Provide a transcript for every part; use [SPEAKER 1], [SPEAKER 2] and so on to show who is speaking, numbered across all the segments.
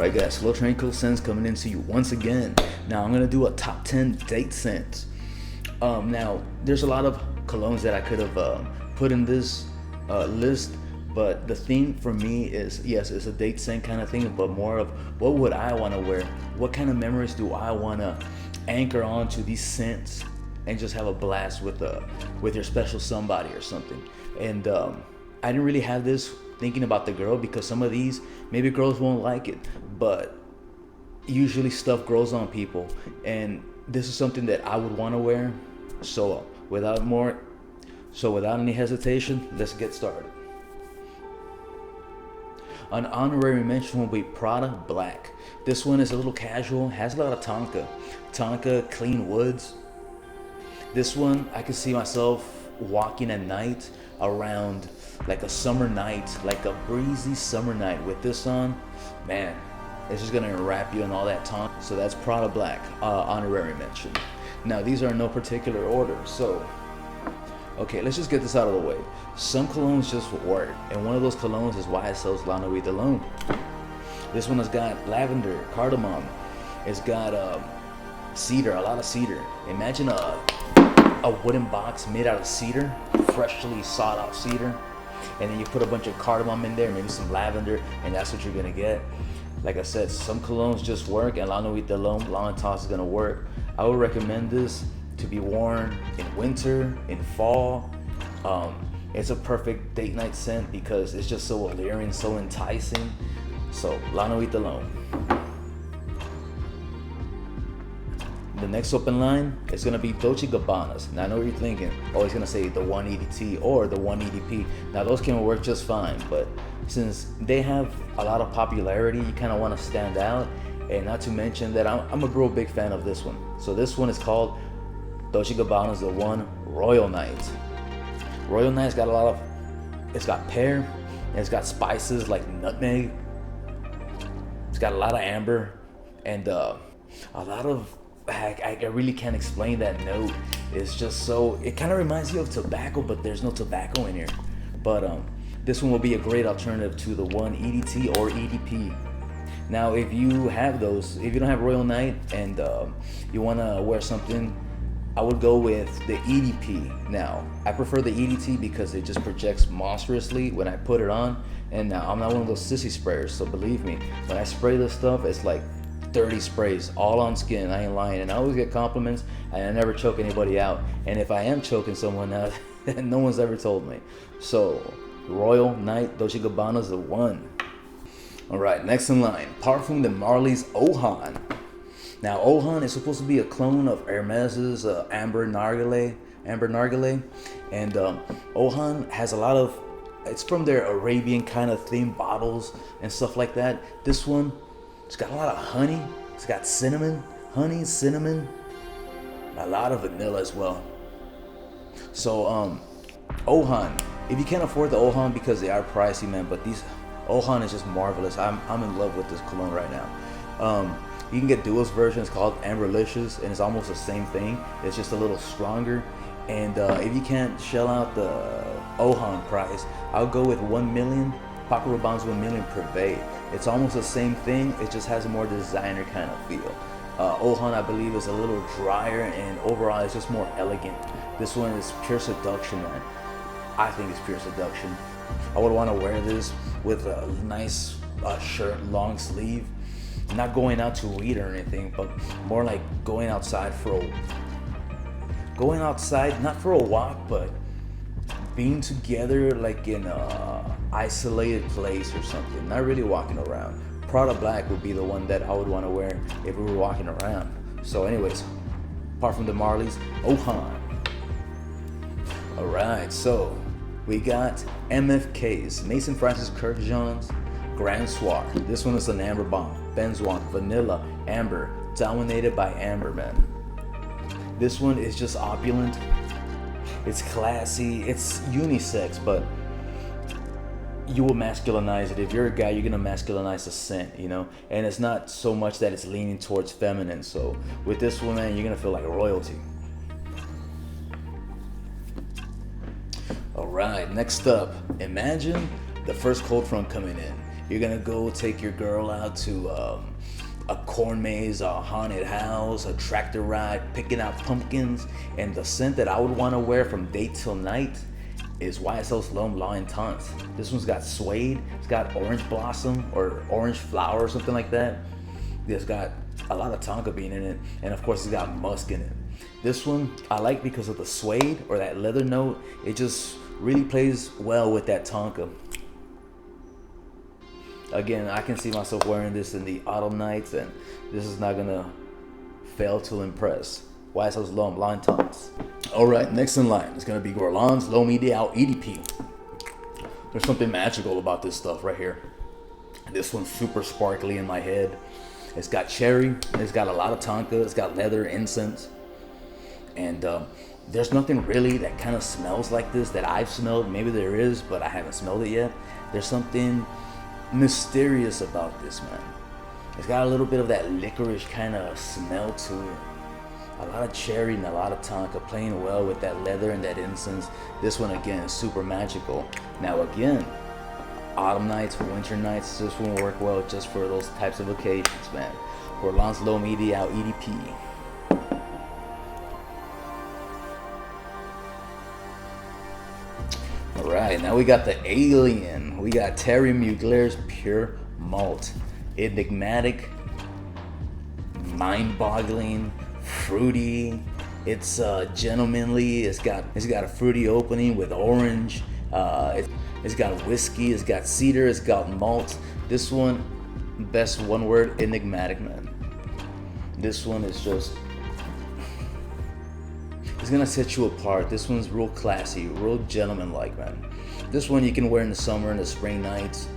[SPEAKER 1] Alright guys, Slow Train Cool Scents coming into you once again. Now I'm gonna do a top 10 date scents. Now there's a lot of colognes that I could have put in this list, but the theme for me is, yes, it's a date scent kind of thing, but more of what would I want to wear? What kind of memories do I want to anchor onto these scents and just have a blast with your special somebody or something? And I didn't really have this thinking about the girl, because some of these maybe girls won't like it, but usually stuff grows on people, and this is something that I would want to wear. So without any hesitation, let's get started. An honorary mention will be Prada Black. This one is a little casual, has a lot of tonka, clean woods. This one I can see myself walking at night around like a summer night, like a breezy summer night with this on. Man, it's just gonna wrap you in all that tonka. So that's Prada Black, honorary mention. Now these are in no particular order, so okay, let's just get this out of the way. Some colognes just work, and one of those colognes is YSL's Honorary Mention. This one has got lavender, cardamom. It's got cedar, a lot of cedar. Imagine a wooden box made out of cedar, freshly sawed off cedar, and then you put a bunch of cardamom in there, maybe some lavender, and that's what you're gonna get. Like I said, some colognes just work, and Honorary Mention Long and Toss is gonna work. I would recommend this to be worn in winter, in fall. It's a perfect date night scent because it's just so alluring, so enticing. So Honorary Mention. The next open line is gonna be Toshigaban's. Now I know what you're thinking, oh, he's gonna say the 180T or the 180P. Now those can work just fine, but since they have a lot of popularity, you kind of want to stand out. And not to mention that I'm a real big fan of this one. So this one is called Toshigaban's the One Royal Night. Royal Night's got it's got pear, and it's got spices like nutmeg. It's got a lot of amber and a lot of, I really can't explain that note. It's just so, it kind of reminds you of tobacco, but there's no tobacco in here. But this one will be a great alternative to the 180T or EDP. Now, if you have those, if you don't have Royal Night and you want to wear something, I would go with the EDP. Now, I prefer the EDT because it just projects monstrously when I put it on. And now, I'm not one of those sissy sprayers, so believe me, when I spray this stuff, it's like 30 sprays all on skin. I ain't lying. And I always get compliments, and I never choke anybody out. And if I am choking someone out, no one's ever told me. So, Royal Night Toshigaban's the one. Alright, next in line, Parfum de Marly's Ohan. Now, Ohan is supposed to be a clone of Hermes's Amber Narguilé, and Ohan has a lot of, it's from their Arabian kind of themed bottles and stuff like that. This one, it's got a lot of honey, it's got cinnamon, honey, cinnamon, a lot of vanilla as well. So, Ohan, if you can't afford the Ohan because they are pricey, man, but these Ohan is just marvelous. I'm in love with this cologne right now. You can get Duo's version. It's called Amberlicious, and it's almost the same thing. It's just a little stronger. And if you can't shell out the Ohan price, I'll go with 1 million. Paco Rabanne's 1 million Privé. It's almost the same thing. It just has a more designer kind of feel. Ohan, I believe, is a little drier, and overall, it's just more elegant. This one is pure seduction, man. I think it's pure seduction. I would want to wear this with a nice shirt, long sleeve. Not going out to eat or anything, but more like going outside not for a walk, but being together like in a isolated place or something. Not really walking around. Prada Black would be the one that I would want to wear if we were walking around. So anyways, apart from the Marly's Ohan. Alright, so we got MFK's, Mason Francis Kirk John's Grand Soir. This one is an amber bomb. Benzoin, vanilla, amber, dominated by amber, man. This one is just opulent. It's classy. It's unisex, but you will masculinize it. If you're a guy, you're gonna masculinize the scent, you know. And it's not so much that it's leaning towards feminine. So with this one, man, you're gonna feel like royalty. All right, next up, imagine the first cold front coming in. You're gonna go take your girl out to a corn maze, a haunted house, a tractor ride, picking out pumpkins, and the scent that I would want to wear from day till night is YSL's L'Homme Blanc Intense. This one's got suede, it's got orange blossom or orange flower or something like that. It's got a lot of tonka bean in it, and of course it's got musk in it. This one I like because of the suede or that leather note. It just really plays well with that tonka. Again, I can see myself wearing this in the autumn nights, and this is not gonna fail to impress. YSL's L'Homme Blanc Intense. Alright, next in line is gonna be Gorlons L'Homme Ideal EDP. There's something magical about this stuff right here. This one's super sparkly in my head. It's got cherry, it's got a lot of tonka, it's got leather, incense, and there's nothing really that kind of smells like this that I've smelled. Maybe there is, but I haven't smelled it yet. There's something mysterious about this, man. It's got a little bit of that licorice kind of smell to it. A lot of cherry and a lot of tonka playing well with that leather and that incense. This one again is super magical. Now again, autumn nights, winter nights, this one will work well just for those types of occasions, man. Gorlons L'Homme Ideal EDP. Alright, now we got the alien. We got Terry Mugler's Pure Malt. Enigmatic, mind-boggling, fruity. It's gentlemanly. It's got a fruity opening with orange. It's got whiskey. It's got cedar. It's got malt. This one, best one word, enigmatic, man. This one is just, it's gonna set you apart. This one's real classy, real gentleman-like, man. This one you can wear in the summer and the spring nights.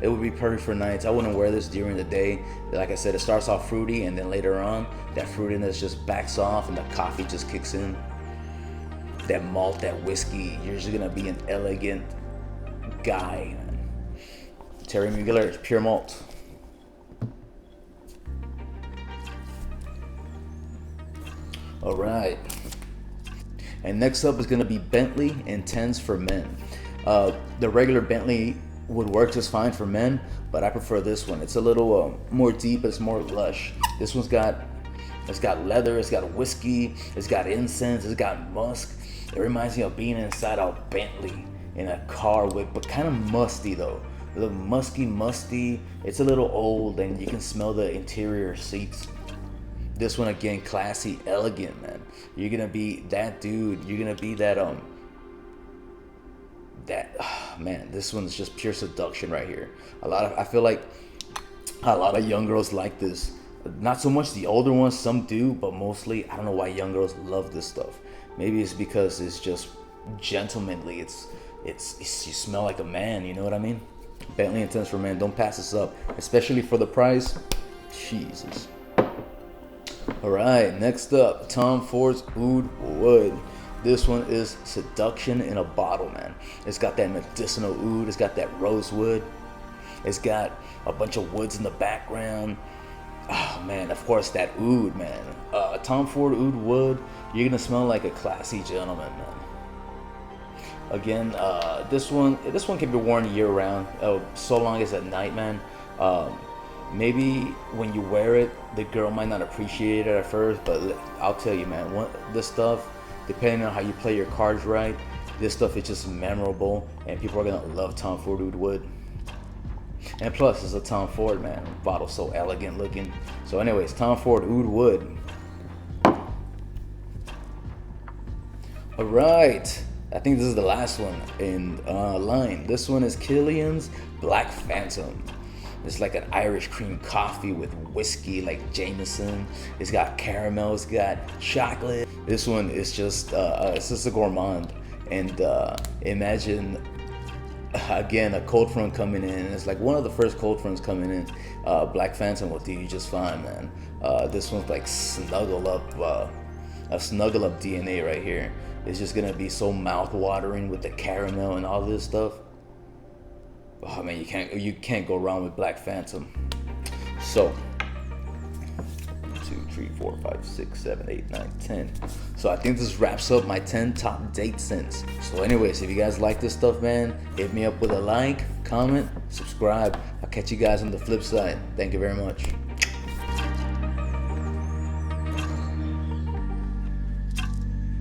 [SPEAKER 1] It would be perfect for nights. I wouldn't wear this during the day. Like I said, it starts off fruity, and then later on, that fruitiness just backs off and the coffee just kicks in. That malt, that whiskey, you're just gonna be an elegant guy, man. Terry Mugler's Pure Malt. All right. And next up is gonna be Bentley Intense for Men. The regular Bentley would work just fine for men, but I prefer this one. It's a little more deep, it's more lush. This one's got leather, it's got whiskey, it's got incense, it's got musk. It reminds me of being inside a Bentley in a car with, but kind of musty though. A little musty. It's a little old, and you can smell the interior seats. This one again, classy, elegant, man. You're gonna be that dude. You're gonna be that man, this one's just pure seduction right here. I feel like a lot of young girls like this. Not so much the older ones, some do, but mostly, I don't know why young girls love this stuff. Maybe it's because it's just gentlemanly. It's you smell like a man, you know what I mean? Bentley Intense for Men, don't pass this up, especially for the price. Jesus. All right, next up, Tom Ford's Oud Wood. This one is seduction in a bottle, man. It's got that medicinal oud. It's got that rosewood. It's got a bunch of woods in the background. Oh man, of course that oud, man. Tom Ford Oud Wood. You're gonna smell like a classy gentleman, man. Again, this one can be worn year round, so long as at night, man. Maybe when you wear it, the girl might not appreciate it at first, but I'll tell you, man, this stuff, depending on how you play your cards right, this stuff is just memorable, and people are gonna love Tom Ford Oud Wood. And plus, it's a Tom Ford, man. Bottle's so elegant looking. So anyways, Tom Ford Oud Wood. All right, I think this is the last one in line. This one is Killian's Black Phantom. It's like an Irish cream coffee with whiskey, like Jameson. It's got caramel, it's got chocolate. This one is just, it's just a gourmand. And imagine, again, a cold front coming in. It's like one of the first cold fronts coming in. Black Phantom will do you just fine, man. This one's like a snuggle up DNA right here. It's just gonna be so mouth-watering with the caramel and all this stuff. Oh man, you can't go wrong with Black Phantom. So 2, 3, 4, 5, 6, 7, 8, 9, 10. So I think this wraps up my 10 top date scents. So anyways, if you guys like this stuff, man, hit me up with a like, comment, subscribe. I'll catch you guys on the flip side. Thank you very much.